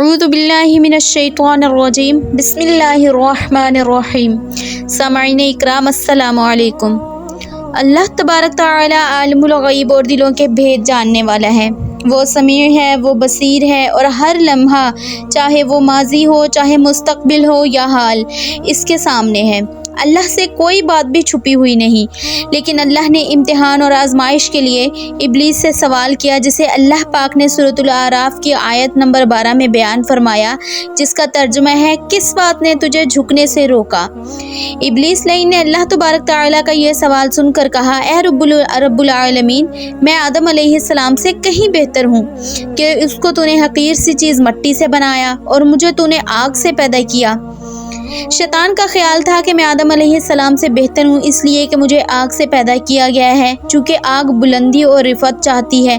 اعوذ باللہ من الشیطان الرجیم بسم اللہ الرحمن الرحیم۔ سامعین اکرام السلام علیکم۔ اللہ تبارک تعالی عالم الغیب اور دلوں کے بھید جاننے والا ہے۔ وہ سمیع ہے، وہ بصیر ہے، اور ہر لمحہ چاہے وہ ماضی ہو چاہے مستقبل ہو یا حال اس کے سامنے ہے۔ اللہ سے کوئی بات بھی چھپی ہوئی نہیں۔ لیکن اللہ نے امتحان اور آزمائش کے لیے ابلیس سے سوال کیا، جسے اللہ پاک نے سورۃ الاعراف کی آیت نمبر 12 میں بیان فرمایا، جس کا ترجمہ ہے کس بات نے تجھے جھکنے سے روکا۔ ابلیس لعین نے اللہ تبارک تعالیٰ کا یہ سوال سن کر کہا، اے رب العالمین، میں آدم علیہ السلام سے کہیں بہتر ہوں کہ اس کو تو نے حقیر سی چیز مٹی سے بنایا اور مجھے تو نے آگ سے پیدا کیا۔ شیطان کا خیال تھا کہ میں آدم علیہ السلام سے بہتر ہوں اس لیے کہ مجھے آگ سے پیدا کیا گیا ہے، چونکہ آگ بلندی اور رفعت چاہتی ہے۔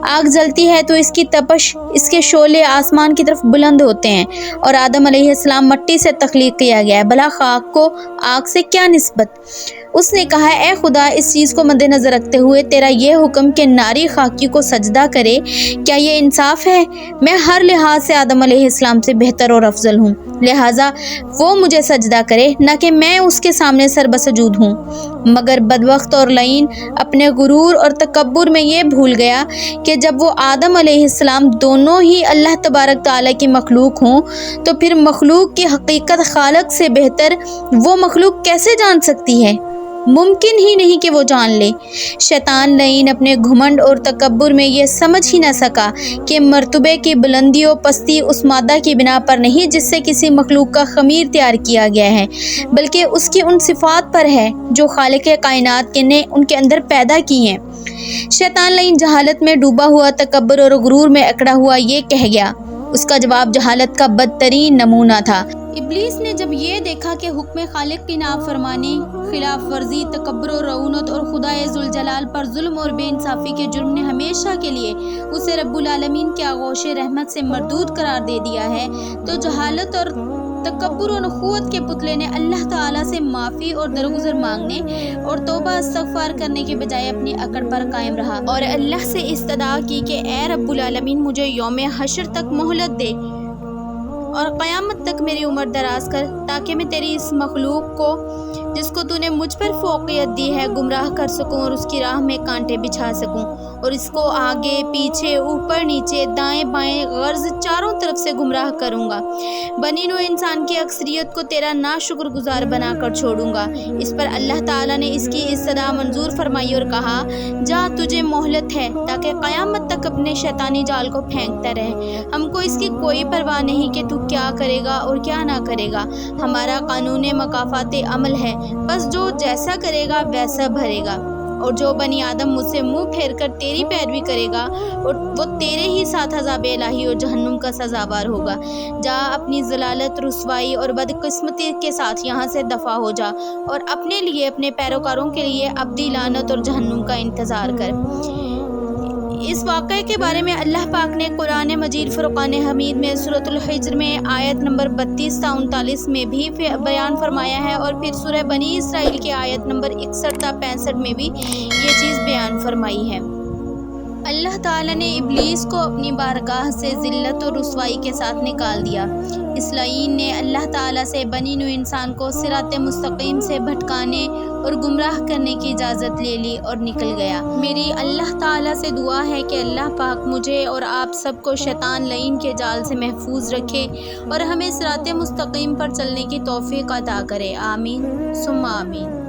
آگ جلتی ہے تو اس کی تپش، اس کے شعلے آسمان کی طرف بلند ہوتے ہیں، اور آدم علیہ السلام مٹی سے تخلیق کیا گیا ہے، بھلا خاک کو آگ سے کیا نسبت؟ اس نے کہا، اے خدا، اس چیز کو مد نظر رکھتے ہوئے تیرا یہ حکم کہ ناری خاکی کو سجدہ کرے، کیا یہ انصاف ہے؟ میں ہر لحاظ سے آدم علیہ السلام سے بہتر اور افضل ہوں، لہٰذا وہ مجھے سجدہ کرے، نہ کہ میں اس کے سامنے سر بسجود ہوں۔ مگر بدبخت اور لعین اپنے غرور اور تکبر میں یہ بھول گیا کہ جب وہ آدم علیہ السلام دونوں ہی اللہ تبارک تعالیٰ کی مخلوق ہوں تو پھر مخلوق کی حقیقت خالق سے بہتر وہ مخلوق کیسے جان سکتی ہے؟ ممکن ہی نہیں کہ وہ جان لے۔ شیطان لعین اپنے گھمنڈ اور تکبر میں یہ سمجھ ہی نہ سکا کہ مرتبے کی بلندی و پستی اس مادہ کی بنا پر نہیں جس سے کسی مخلوق کا خمیر تیار کیا گیا ہے، بلکہ اس کی ان صفات پر ہے جو خالق کائنات نے ان کے اندر پیدا کی ہیں۔ شیطان لعین جہالت میں ڈوبا ہوا، تکبر اور غرور میں اکڑا ہوا یہ کہہ گیا۔ اس کا جواب جہالت کا بدترین نمونہ تھا۔ ابلیس نے جب یہ دیکھا کہ حکم خالق کی نافرمانی، خلاف ورزی، تکبر و رعونت اور خدائے ذوالجلال پر ظلم اور بے انصافی کے جرم نے ہمیشہ کے لیے اسے رب العالمین کے آغوش رحمت سے مردود قرار دے دیا ہے، تو جہالت اور تکبر و نخوت کے پتلے نے اللہ تعالیٰ سے معافی اور درگزر مانگنے اور توبہ استغفار کرنے کے بجائے اپنی اکڑ پر قائم رہا، اور اللہ سے استدعا کی کہ اے رب العالمین، مجھے یوم حشر تک مہلت دے اور قیامت تک میری عمر دراز کر، تاکہ میں تیری اس مخلوق کو جس کو تو نے مجھ پر فوقیت دی ہے گمراہ کر سکوں اور اس کی راہ میں کانٹے بچھا سکوں، اور اس کو آگے پیچھے اوپر نیچے دائیں بائیں غرض چاروں طرف سے گمراہ کروں گا۔ بنی نوع انسان کی اکثریت کو تیرا ناشکر گزار بنا کر چھوڑوں گا۔ اس پر اللہ تعالیٰ نے اس کی استدعا منظور فرمائی اور کہا، جا، تجھے مہلت ہے تاکہ قیامت تک اپنے شیطانی جال کو پھینکتا رہے۔ ہم کو اس کی کوئی پرواہ نہیں کہ تو کیا کرے گا اور کیا نہ کرے گا، ہمارا قانون مکافات عمل ہے، بس جو جیسا کرے گا ویسا بھرے گا، اور جو بنی آدم مجھ سے منہ پھیر کر تیری پیروی کرے گا اور وہ تیرے ہی ساتھ عذاب الہی اور جہنم کا سزاوار ہوگا۔ جا، اپنی ضلالت، رسوائی اور بدقسمتی کے ساتھ یہاں سے دفع ہو جا، اور اپنے لیے، اپنے پیروکاروں کے لیے ابدی لعنت اور جہنم کا انتظار کر۔ اس واقعے کے بارے میں اللہ پاک نے قرآن مجید فرقان حمید میں سورۃ الحجر میں آیت نمبر 32 تا 39 میں بھی بیان فرمایا ہے، اور پھر سورہ بنی اسرائیل کی آیت نمبر 61 تا 65 میں بھی یہ چیز بیان فرمائی ہے۔ اللہ تعالیٰ نے ابلیس کو اپنی بارگاہ سے ذلت اور رسوائی کے ساتھ نکال دیا۔ اس لعین نے اللہ تعالیٰ سے بنی نوع انسان کو صراط مستقیم سے بھٹکانے اور گمراہ کرنے کی اجازت لے لی اور نکل گیا۔ میری اللہ تعالیٰ سے دعا ہے کہ اللہ پاک مجھے اور آپ سب کو شیطان لعین کے جال سے محفوظ رکھے اور ہمیں صراط مستقیم پر چلنے کی توفیق عطا کرے۔ آمین ثم آمین۔